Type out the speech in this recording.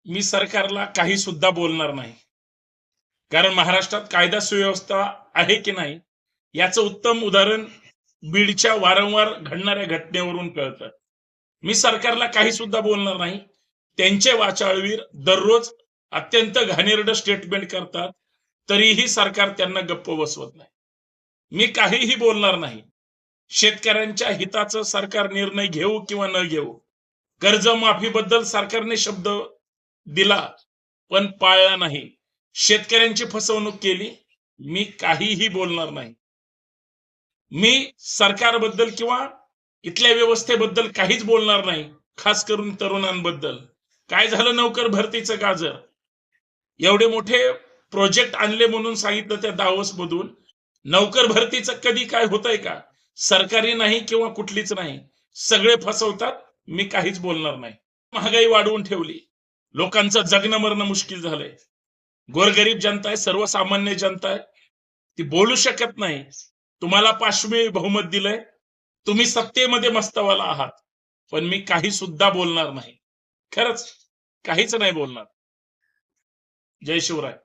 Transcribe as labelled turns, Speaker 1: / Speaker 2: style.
Speaker 1: मी सरकारला काही सुद्धा बोलणार नाही. कारण महाराष्ट्रात कायदा सुव्यवस्था आहे की नाही याचं उत्तम उदाहरण बीडच्या वारंवार घडणाऱ्या घटनेवरून कळतं. मी सरकारला काही सुद्धा बोलणार नाही. त्यांचे वाचाळवीर दररोज अत्यंत घाणेरडं स्टेटमेंट करतात, तरीही सरकार त्यांना गप्प बसवत नाही. मी काहीही बोलणार नाही. शेतकऱ्यांच्या हिताचं सरकार निर्णय घेऊ किंवा न घेऊ, कर्जमाफीबद्दल सरकारने शब्द दिला पण पाळला नाही. शेतकऱ्यांची फसवणूक केली. मी काहीही बोलणार नाही. मी सरकारबद्दल किंवा इथल्या व्यवस्थेबद्दल काहीच बोलणार नाही. खास करून तरुणांबद्दल. काय झालं नोकर भरतीचं गाजर? एवढे मोठे प्रोजेक्ट आणले म्हणून सांगितलं त्या दावोसमधून. नोकर भरतीचं कधी काय होतंय का? सरकारी नाही किंवा कुठलीच नाही. सगळे फसवतात. मी काहीच बोलणार नाही. महागाई वाढवून ठेवली. लोकांचं जगणं मरणं मुश्किल झालंय. गोरगरीब जनता आहे, सर्वसामान्य जनता आहे, ती बोलू शकत नाही. तुम्हाला पाचवे बहुमत दिलंय, तुम्ही सत्तेमध्ये मस्तवाला आहात, पण मी काही सुद्धा बोलणार नाही. खरंच काहीच नाही बोलणार. जय शिवराय.